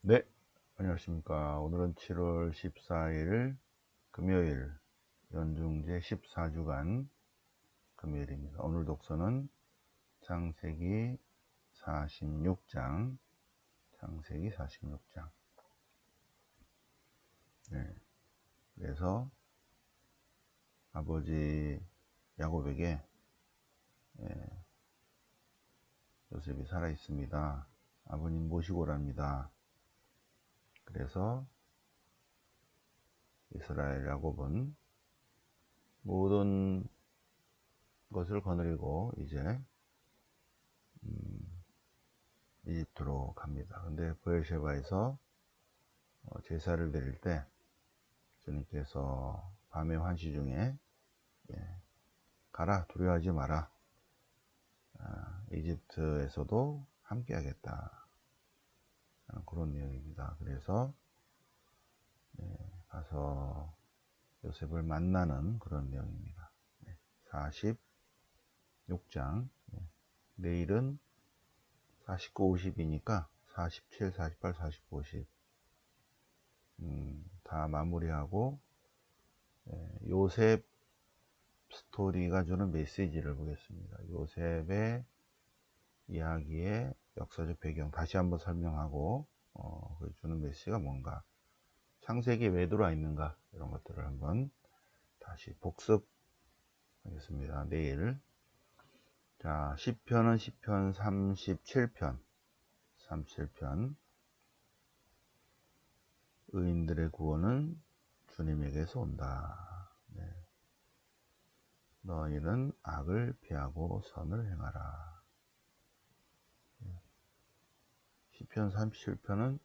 네, 안녕하십니까. 오늘은 7월 14일 금요일 연중제 14주간 금요일입니다. 오늘 독서는 창세기 46장, 창세기 46장. 네, 그래서 아버지 야곱에게 요셉이 살아 있습니다. 아버님 모시고 오랍니다. 그래서 이스라엘 야곱은 모든 것을 거느리고 이제 이집트로 갑니다. 근데 브엘셰바에서 제사를 드릴 때 주님께서 밤의 환시 중에 가라, 두려워하지 마라, 이집트에서도 함께 하겠다, 그런 내용입니다. 그래서 가서 요셉을 만나는 그런 내용입니다. 46장. 내일은 49, 50이니까 47, 48, 49, 50 다 마무리하고 요셉 스토리가 주는 메시지를 보겠습니다. 요셉의 이야기의 역사적 배경 다시 한번 설명하고 주는 메시지가 뭔가, 창세기에 왜 들어와 있는가, 이런 것들을 한번 다시 복습하겠습니다. 내일. 자, 시편은 시편 37편. 의인들의 구원은 주님에게서 온다. 네. 너희는 악을 피하고 선을 행하라. 시편 37편은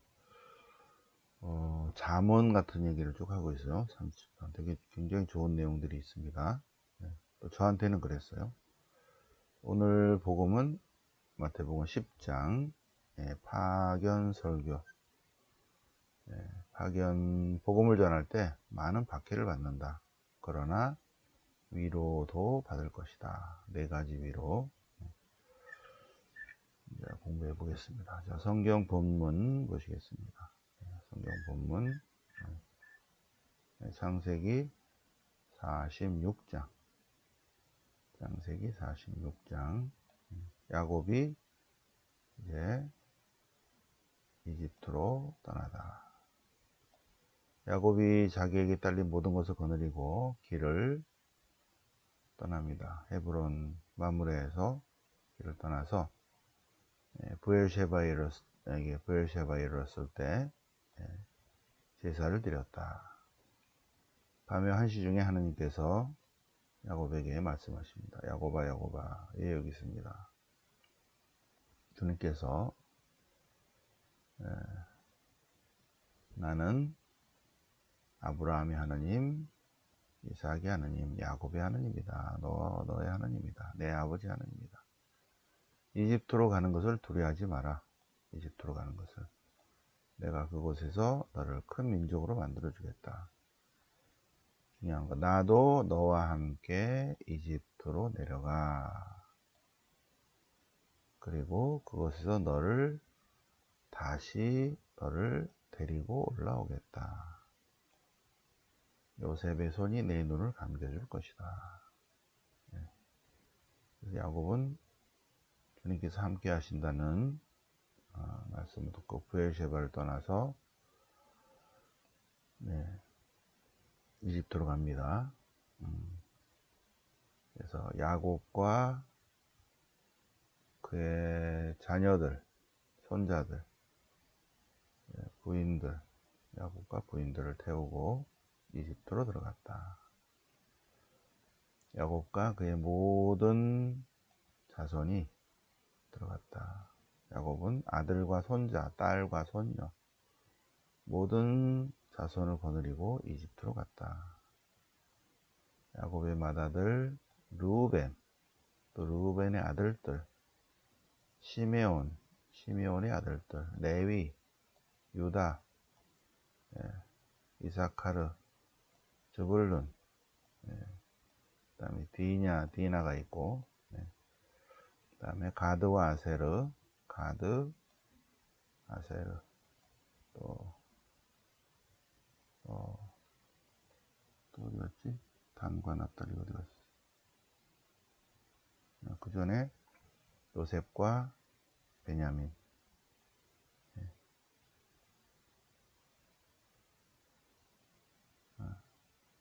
잠언 같은 얘기를 쭉 하고 있어요. 30편. 되게 굉장히 좋은 내용들이 있습니다. 또 저한테는 그랬어요. 오늘 복음은 마태복음 10장 파견 설교. 파견 복음을 전할 때 많은 박해를 받는다. 그러나 위로도 받을 것이다. 4가지 위로. 공부해 보겠습니다. 자, 성경 본문 보시겠습니다. 성경 본문 창세기 46장. 창세기 46장. 야곱이 이제 이집트로 떠나다. 야곱이 자기에게 딸린 모든 것을 거느리고 길을 떠납니다. 헤브론 마므레에서 길을 떠나서 브엘셰바에 이르렀을 때 제사를 드렸다. 밤의 한시 중에 하느님께서 야곱에게 말씀하십니다. 야곱아, 야곱아. 예, 여기 있습니다. 주님께서 나는 아브라함의 하느님, 이삭의 하느님, 야곱의 하느님이다. 너의 하느님이다. 내 아버지 하느님이다. 이집트로 가는 것을 두려워하지 마라. 이집트로 가는 것을. 내가 그곳에서 너를 큰 민족으로 만들어 주겠다. 중요한 거, 나도 너와 함께 이집트로 내려가. 그리고 그곳에서 다시 너를 데리고 올라오겠다. 요셉의 손이 내 눈을 감겨줄 것이다. 그래서 야곱은 주님께서 함께 하신다는 말씀을 듣고 브엘셰바를 떠나서 이집트로 갑니다. 그래서 야곱과 그의 자녀들, 손자들, 부인들, 야곱과 부인들을 태우고 이집트로 들어갔다. 야곱과 그의 모든 자손이 들어갔다. 야곱은 아들과 손자, 딸과 손녀, 모든 자손을 거느리고 이집트로 갔다. 야곱의 맏아들 르우벤, 또 르우벤의 아들들, 시메온의 아들들, 레위, 유다, 이사카르, 즈불룬, 그 다음에 디나가 있고, 그 다음에 가드와 아세르, 아세르, 또, 또 어디 갔지? 단과 납달리 어디 갔어? 그 전에 요셉과 베냐민.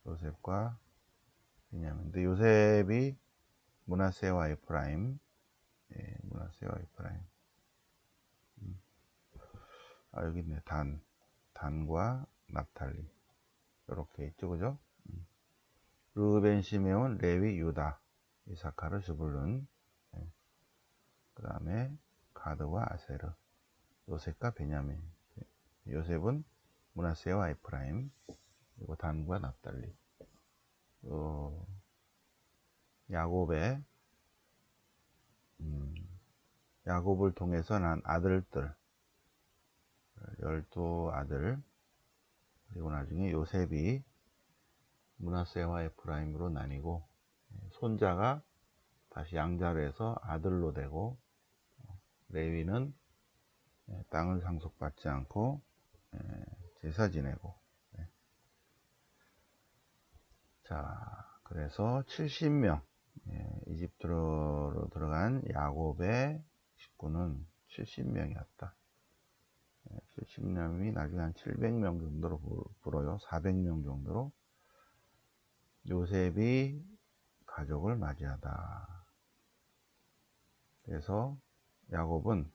요셉과 베냐민. 근데 요셉이 므낫세와 에프라임, 므낫세와 에프라임. 여기 있네. 단과 납달리. 이렇게 있죠, 그죠? 르벤, 시메온, 레위, 유다, 이사카르, 스불룬. 그 다음에 가드와 아세르, 요셉과 베냐민. 요셉은 므낫세와 에프라임, 그리고 단과 납달리. 야곱의 야곱을 통해서 난 아들들, 12아들, 그리고 나중에 요셉이 므낫세와 에프라임으로 나뉘고, 손자가 다시 양자로 해서 아들로 되고, 레위는 땅을 상속받지 않고 제사 지내고. 자, 그래서 70명, 이집트로 들어간 야곱의 식구는 70명이었다. 70명이 나중에 한 700명 정도로 불어요. 400명 정도로. 요셉이 가족을 맞이하다. 그래서 야곱은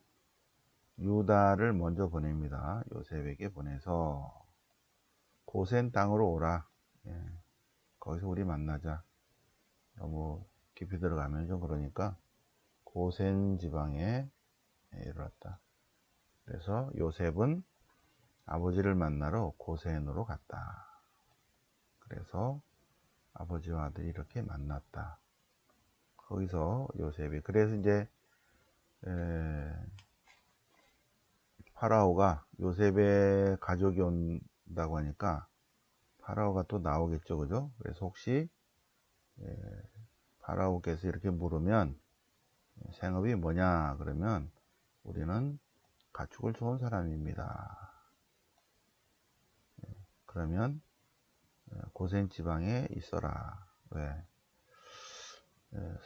유다를 먼저 보냅니다. 요셉에게 보내서 고센 땅으로 오라. 거기서 우리 만나자. 너무 깊이 들어가면 좀 그러니까 고센 지방에 이르렀다. 그래서 요셉은 아버지를 만나러 고센으로 갔다. 그래서 아버지와 아들이 이렇게 만났다. 거기서 요셉이, 그래서 이제 파라오가 요셉의 가족이 온다고 하니까 파라오가 또 나오겠죠, 그죠? 그래서 혹시 파라오께서 이렇게 물으면 생업이 뭐냐 그러면 우리는 가축을 좋은 사람입니다. 그러면 고센 지방에 있어라. 왜?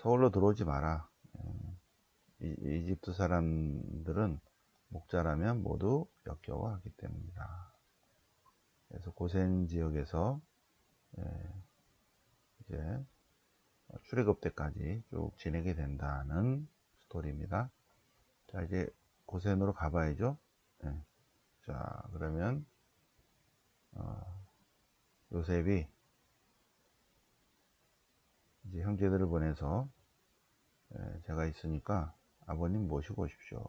서울로 들어오지 마라. 이집트 사람들은 목자라면 모두 역겨워하기 때문이다. 그래서 고센 지역에서 이제 출애굽 때까지 쭉 지내게 된다는 스토리입니다. 자, 이제 고센으로 가봐야죠. 자, 그러면 요셉이 이제 형제들을 보내서 제가 있으니까 아버님 모시고 오십시오.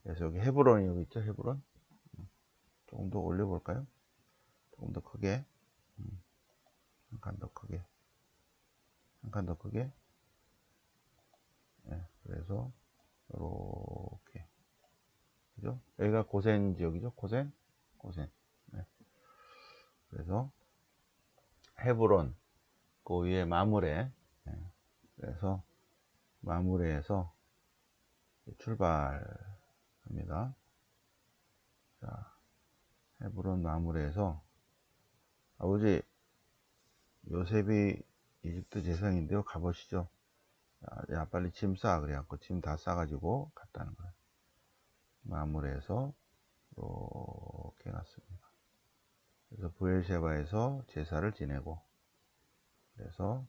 그래서 여기 헤브론이 여기 있죠, 헤브론. 조금 더 올려볼까요? 조금 더 크게, 한 칸 더 크게, 한 칸 더 크게. 그래서 이렇게, 그죠? 여기가 고센 지역이죠, 고센. 그래서 헤브론, 그 위에 마므레. 그래서 마므레에서 출발합니다. 자, 헤브론 마므레에서 아버지, 요셉이 이집트 재상인데요, 가보시죠. 야, 빨리 짐 싸. 그래갖고 짐 다 싸가지고 갔다는 거예요. 마므레에서 이렇게 갔습니다. 그래서 부엘셰바에서 제사를 지내고, 그래서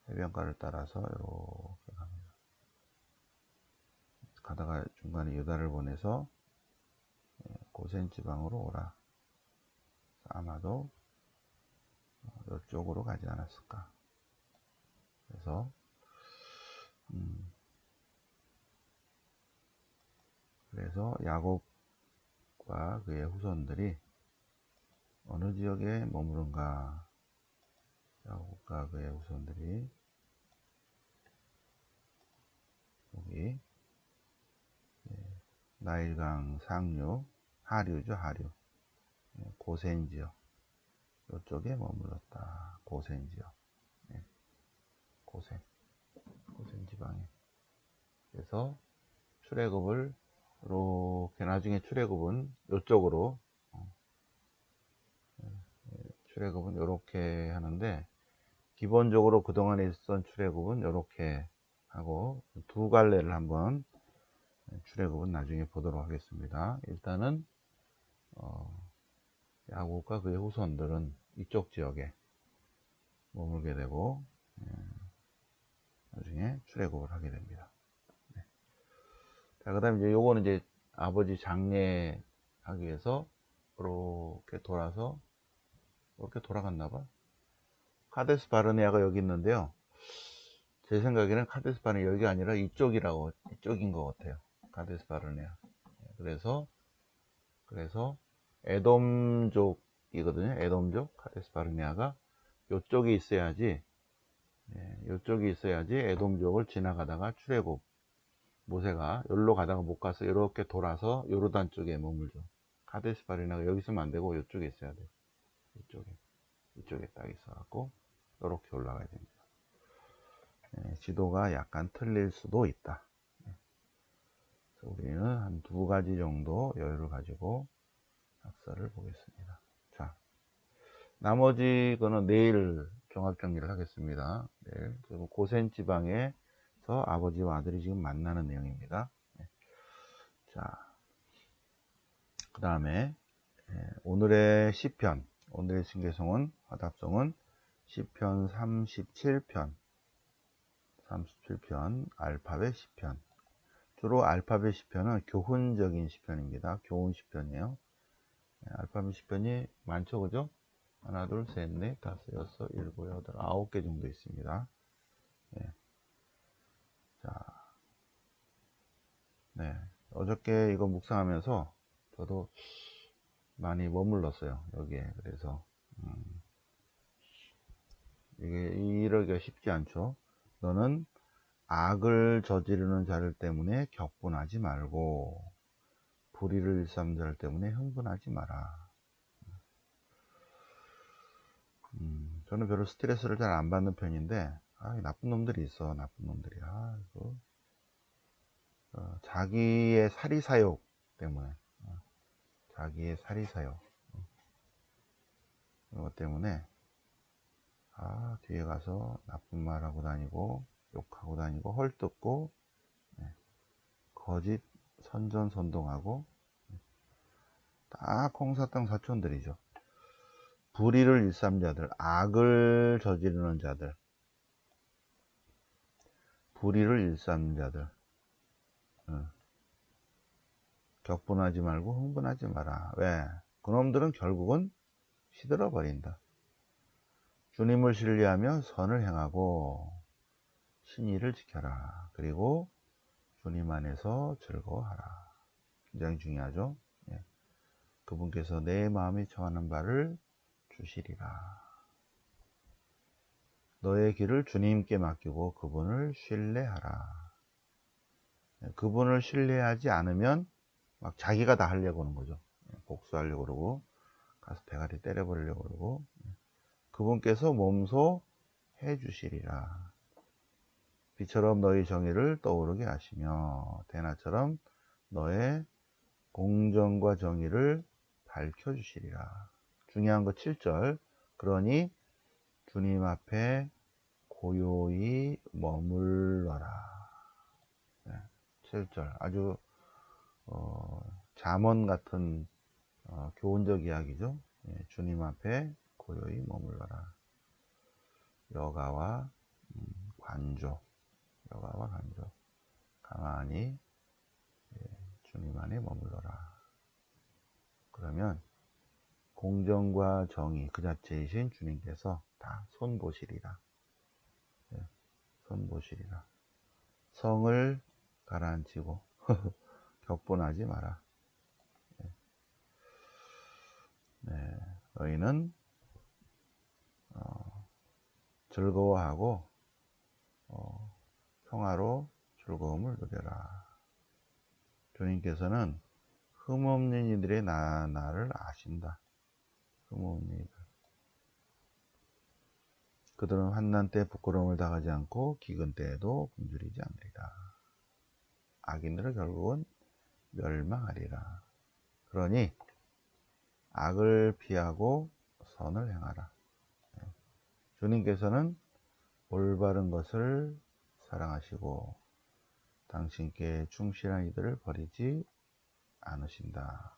해변가를 따라서 이렇게 갑니다. 가다가 중간에 유다를 보내서 고센 지방으로 오라. 아마도 이쪽으로 가지 않았을까. 그래서 야곱과 그의 후손들이 어느 지역에 머무른가. 야곱과 그의 후손들이 여기 나일강 상류, 하류죠, 하류. 고센 지역. 이쪽에 머물렀다. 고센 지역. 고센 지방에. 그래서 출애굽을 이렇게 나중에 출애굽은 이쪽으로 출애굽은 이렇게 하는데, 기본적으로 그동안에 있었던 출애굽은 이렇게 하고, 두 갈래를 한번 출애굽은 나중에 보도록 하겠습니다. 일단은 야곱과 그의 후손들은 이쪽 지역에 머물게 되고, 나중에 출애굽을 하게 됩니다. 네. 자, 그 다음에 이제 요거는 이제 아버지 장례하기 위해서 이렇게 돌아서 이렇게 돌아갔나봐. 카데스 바르네아가 여기 있는데요. 제 생각에는 카데스 바르네아 여기가 아니라 이쪽인 것 같아요. 카데스 바르네아. 그래서 에돔족이거든요. 에돔족 카데스 바르네아가 요쪽에 있어야지, 요쪽에 있어야지 에돔족을 지나가다가 출애굽 모세가 여기로 가다가 못 가서 이렇게 돌아서 요르단 쪽에 머물죠. 카데스 바르네아가 여기 있으면 안 되고 이쪽에 있어야 돼요. 이쪽에 딱 있어갖고 이렇게 올라가야 됩니다. 지도가 약간 틀릴 수도 있다. 우리는 한 두 가지 정도 여유를 가지고 학설을 보겠습니다. 자, 나머지 거는 내일 종합정리를 하겠습니다. 내일 고센 지방에서 아버지와 아들이 지금 만나는 내용입니다. 자, 그 다음에 오늘의 시편, 오늘의 신개송은 화답송은 시편 37편 알파벳 시편. 주로 알파벳 시편은 교훈적인 시편입니다. 교훈 시편이에요. 알파벳 시편이 많죠, 그죠? 하나, 둘, 셋, 넷, 다섯, 여섯, 일곱, 여덟, 9개 정도 있습니다. 네. 자, 네. 어저께 이거 묵상하면서 저도 많이 머물렀어요, 여기에. 그래서 이게 이러기가 쉽지 않죠. 너는 악을 저지르는 자들 때문에 격분하지 말고 불의를 일삼는 자들 때문에 흥분하지 마라. 저는 별로 스트레스를 잘 안 받는 편인데, 나쁜 놈들이 있어. 나쁜 놈들이. 이거 자기의 사리사욕 때문에, 자기의 사리사욕 그것 때문에 뒤에 가서 나쁜 말 하고 다니고 욕하고 다니고 헐뜯고, 거짓 선전선동하고, 다 콩사탕 사촌들이죠. 불의를 일삼는 자들, 악을 저지르는 자들, 불의를 일삼는 자들, 격분하지 말고 흥분하지 마라. 왜? 그놈들은 결국은 시들어 버린다. 주님을 신뢰하며 선을 행하고 신의를 지켜라. 그리고 주님 안에서 즐거워하라. 굉장히 중요하죠. 그분께서 내 마음이 청하는 바를 주시리라. 너의 길을 주님께 맡기고 그분을 신뢰하라. 그분을 신뢰하지 않으면 막 자기가 다 하려고 하는 거죠. 복수하려고 그러고 가서 대가리 때려버리려고 그러고, 그분께서 몸소 해주시리라. 비처럼 너희 정의를 떠오르게 하시며 대낮처럼 너의 공정과 정의를 밝혀주시리라. 중요한 거 7절. 그러니 주님 앞에 고요히 머물러라. 7절. 아주 잠언 같은 교훈적 이야기죠. 주님 앞에 고요히 머물러라. 여가와 관조, 가만히 주님 안에 머물러라. 그러면 공정과 정의 그 자체이신 주님께서 다 손보시리라. 손보시리라. 성을 가라앉히고 격분하지 마라. 너희는 즐거워하고 평화로 즐거움을 누려라. 주님께서는 흠없는 이들의 나를 아신다. 흠없는 이들. 그들은 환난 때 부끄러움을 당하지 않고 기근 때에도 굶주리지 않으리라. 악인들은 결국은 멸망하리라. 그러니 악을 피하고 선을 행하라. 주님께서는 올바른 것을 사랑하시고 당신께 충실한 이들을 버리지 않으신다.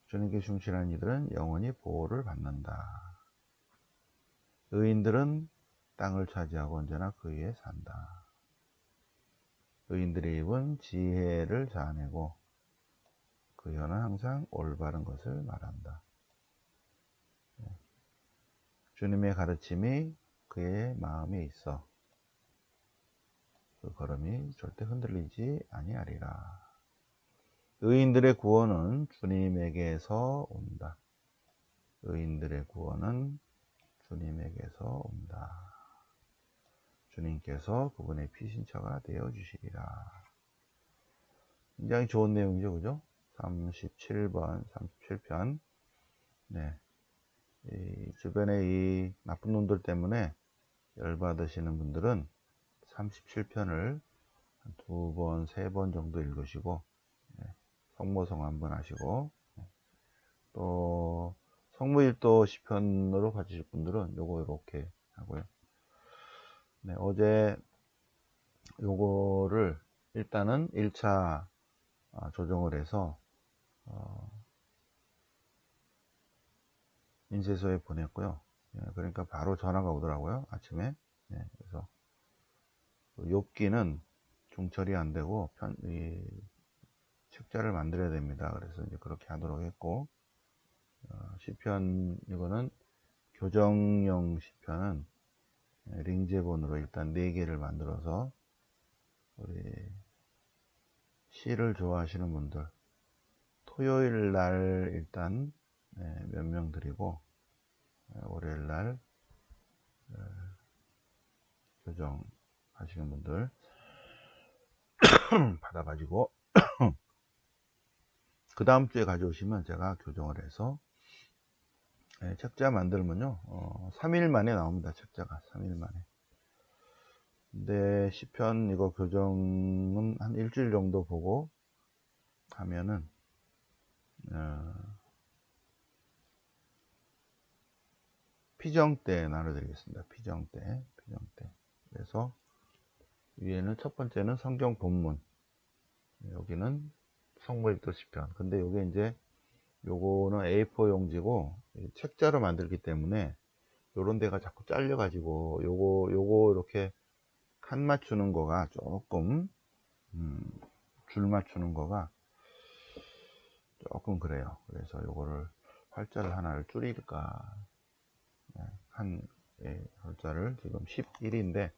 주님께 충실한 이들은 영원히 보호를 받는다. 의인들은 땅을 차지하고 언제나 그 위에 산다. 의인들의 입은 지혜를 자아내고 그 혀는 항상 올바른 것을 말한다. 주님의 가르침이 그의 마음에 있어 그 걸음이 절대 흔들리지 아니하리라. 의인들의 구원은 주님에게서 온다. 의인들의 구원은 주님에게서 온다. 주님께서 그분의 피신처가 되어 주시리라. 굉장히 좋은 내용이죠, 그죠? 37번, 37편. 네. 이 주변에 이 나쁜 놈들 때문에 열받으시는 분들은 37편을 한 2번, 3번 정도 읽으시고, 성모성 한번 하시고, 또 성무일도 시편으로 가지실 분들은 요거 이렇게 하고요. 네, 어제 요거를 일단은 1차 조정을 해서 인쇄소에 보냈고요. 그러니까 바로 전화가 오더라고요, 아침에. 그래서 욥기는 중철이 안 되고 이 책자를 만들어야 됩니다. 그래서 이제 그렇게 하도록 했고, 시편 이거는 교정용 시편은 링제본으로 일단 4개를 만들어서 우리 시를 좋아하시는 분들 토요일 날 일단 몇 명 드리고 월요일 날 교정하시는 분들 받아가지고 그 다음 주에 가져오시면 제가 교정을 해서 책자 만들면요 3일 만에 나옵니다. 책자가 3일 만에. 근데 시편 이거 교정은 한 일주일 정도 보고 하면은 피정 때 나눠드리겠습니다. 피정 때. 그래서 위에는 첫 번째는 성경 본문, 여기는 성모일도 시편. 근데 요게 이제 요거는 A4 용지고 책자로 만들기 때문에 요런 데가 자꾸 잘려 가지고 요거 이렇게 칸 맞추는 거가 조금 줄 맞추는 거가 조금 그래요. 그래서 요거를 활자를 하나를 줄일까, 한 활자를 지금 11인데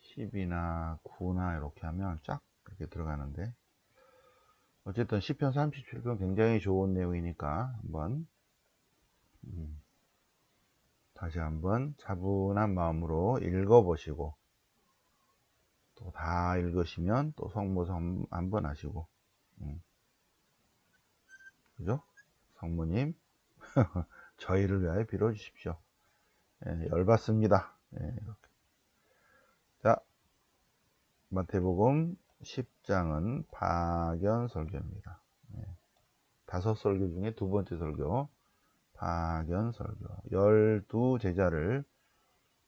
10이나 9나 이렇게 하면 쫙 이렇게 들어가는데, 어쨌든 시편 37편 굉장히 좋은 내용이니까 한번 다시 한번 차분한 마음으로 읽어 보시고, 또 다 읽으시면 또 성모성 한번 하시고, 그죠? 성모님 저희를 위하여 빌어 주십시오. 열받습니다. 자, 마태복음 10장은 파견설교입니다. 5설교 중에 2번째 설교, 파견설교. 12제자를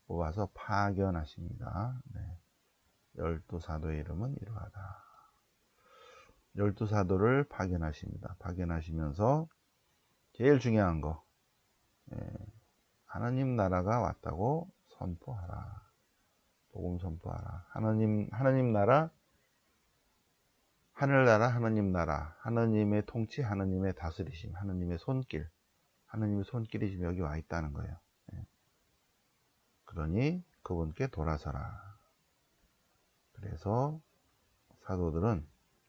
뽑아서 파견하십니다. 12사도의 이름은 이러하다. 12사도를 파견하십니다. 파견하시면서 제일 중요한 거, 하나님 나라가 왔다고 선포하라. 복음 선포하라. 하나님 나라, 하늘나라, 하나님 나라, 하나님의 통치, 하나님의 다스리심, 하나님의 손길, 하나님의 손길이 지금 여기 와 있다는 거예요. 그러니 그분께 돌아서라. 그래서 사도들은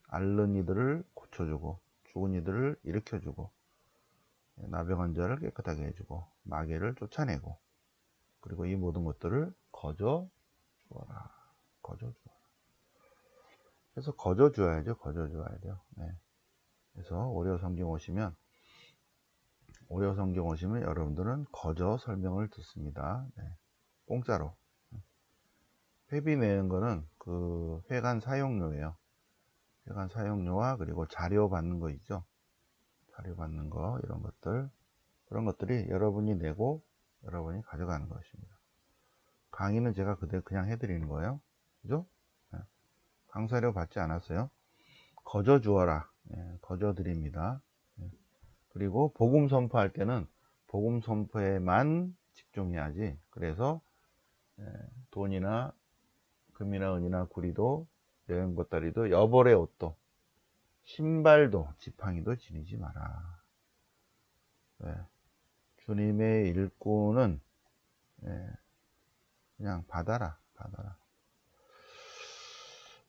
앓는 이들을 고쳐주고, 죽은 이들을 일으켜주고, 나병한 자를 깨끗하게 해주고, 마귀를 쫓아내고, 그리고 이 모든 것들을 거저 주어라. 거저 주어라. 그래서 거저 주어야죠. 거저 주어야 돼요. 그래서 오려 성경 오시면 여러분들은 거저 설명을 듣습니다. 공짜로. 회비 내는 거는 그 회관 사용료예요. 회관 사용료와 그리고 자료 받는 거 있죠. 자료 받는 거, 이런 것들, 그런 것들이 여러분이 내고 여러분이 가져가는 것입니다. 강의는 제가 그냥 해드리는 거예요. 그죠? 네. 강사료 받지 않았어요. 거저 주어라. 네, 거저 드립니다. 네. 그리고 복음 선포할 때는 복음 선포에만 집중해야지. 그래서 돈이나 금이나 은이나 구리도 여행 보따리도 여벌의 옷도 신발도 지팡이도 지니지 마라. 네. 주님의 일꾼은 그냥 받아라.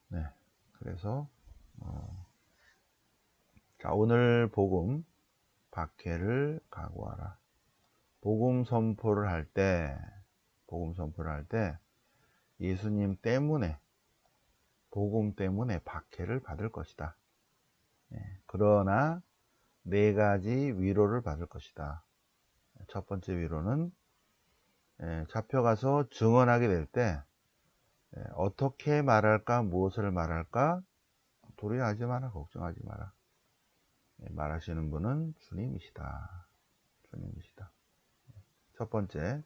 네. 그래서 자, 오늘 복음 박해를 각오하라. 복음 선포를 할 때 예수님 때문에, 복음 때문에 박해를 받을 것이다. 그러나 4가지 위로를 받을 것이다. 첫 번째 위로는 잡혀가서 증언하게 될 때 어떻게 말할까, 무엇을 말할까 두려워하지 마라, 걱정하지 마라. 말하시는 분은 주님이시다. 첫 번째,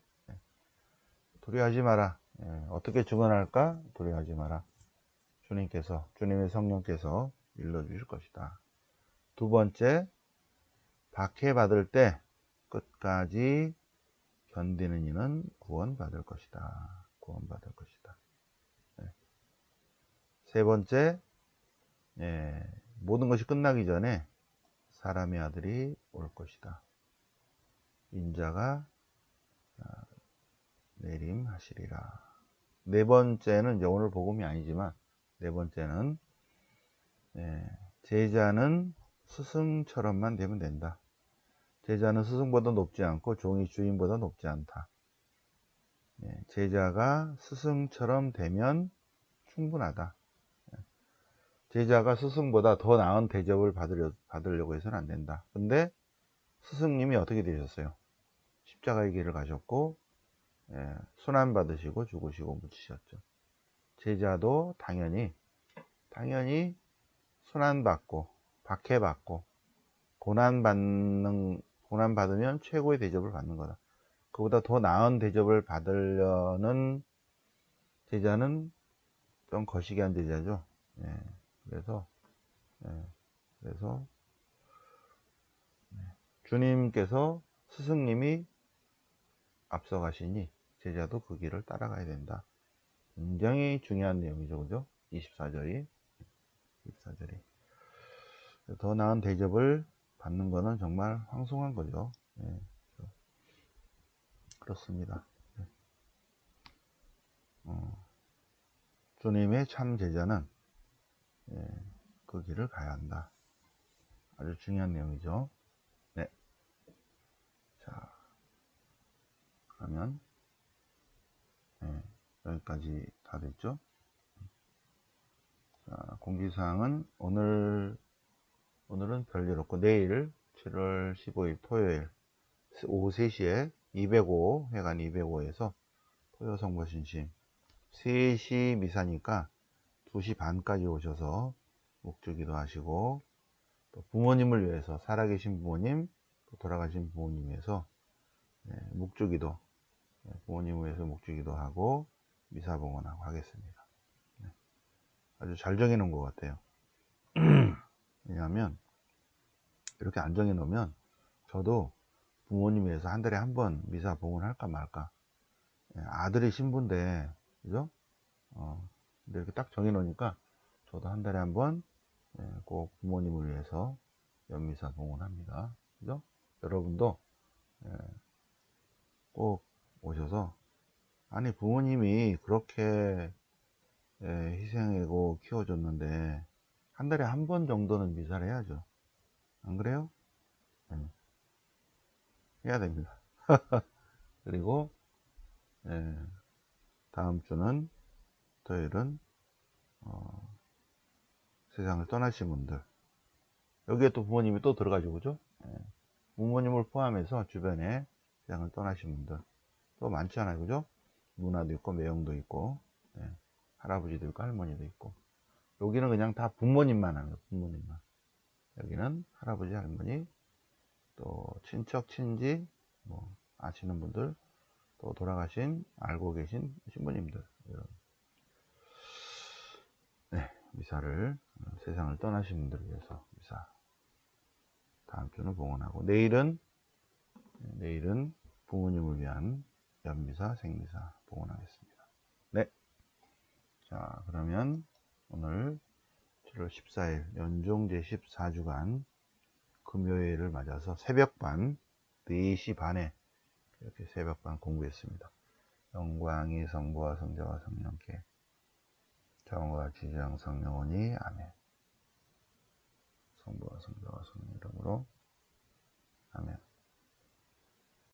두려워하지 마라. 어떻게 증언할까? 두려워하지 마라. 주님의 성령께서 일러주실 것이다. 두 번째, 박해받을 때 끝까지 견디는 이는 구원받을 것이다. 세 번째, 모든 것이 끝나기 전에 사람의 아들이 올 것이다. 인자가 내림하시리라. 네 번째는 이제 오늘 복음이 아니지만, 네 번째는 제자는 스승처럼만 되면 된다. 제자는 스승보다 높지 않고 종이 주인보다 높지 않다. 제자가 스승처럼 되면 충분하다. 제자가 스승보다 더 나은 대접을 받으려고 해서는 안 된다. 근데 스승님이 어떻게 되셨어요? 십자가의 길을 가셨고 순환 받으시고 죽으시고 묻히셨죠. 제자도 당연히 순환 받고 박해받고 고난 받으면 최고의 대접을 받는 거다. 그보다 더 나은 대접을 받으려는 제자는 좀 거시기한 제자죠. 그래서 주님께서, 스승님이 앞서가시니 제자도 그 길을 따라가야 된다. 굉장히 중요한 내용이죠. 그죠? 24절이. 더 나은 대접을 받는 거는 정말 황송한 거죠. 그렇습니다. 주님의 참 제자는 그 길을 가야 한다. 아주 중요한 내용이죠. 네. 자, 그러면 여기까지 다 됐죠? 자, 공지사항은 오늘은 별일 없고, 내일 7월 15일 토요일 오후 3시에 205, 회관 205에서 토요성모신심 3시 미사니까 2시 반까지 오셔서 묵주기도 하시고, 또 부모님을 위해서, 살아계신 부모님, 또 돌아가신 부모님 위해서 묵주기도, 부모님을 위해서 묵주기도 하고 미사봉헌하고 하겠습니다. 아주 잘 정해놓은 것 같아요. 왜냐하면 이렇게 안 정해놓으면 저도 부모님 위해서 한 달에 한 번 미사 봉헌할까 말까. 아들이 신부인데, 그죠? 근데 이렇게 딱 정해놓으니까 저도 한 달에 한 번 꼭 부모님을 위해서 연미사 봉헌합니다. 그죠? 여러분도 꼭 오셔서, 아니 부모님이 그렇게 희생하고 키워줬는데 한 달에 한 번 정도는 미사를 해야죠. 안 그래요? 해야 됩니다. 그리고 다음 주는, 토요일은 세상을 떠나신 분들, 여기에 또 부모님이 또 들어가죠. 그죠? 부모님을 포함해서 주변에 세상을 떠나신 분들 또 많잖아요. 그죠? 문화도 있고 매형도 있고. 할아버지도 있고 할머니도 있고, 여기는 그냥 다 부모님만 하는 거예요. 부모님만. 여기는 할아버지 할머니, 또 친척 친지, 뭐 아시는 분들, 또 돌아가신 알고 계신 신부님들, 이런 네, 미사를 세상을 떠나신 분들을 위해서 미사 다음 주는 봉헌하고, 내일은 부모님을 위한 연미사 생미사 봉헌하겠습니다. 네, 자 그러면 오늘 7월 14일 연종 제14주간 금요일을 맞아서 새벽반 4시 반에 이렇게 새벽반 공부했습니다. 영광이 성부와 성자와 성령께 처음과 같이 지장 영원히 아멘. 성부와 성자와 성령 이름으로 아멘.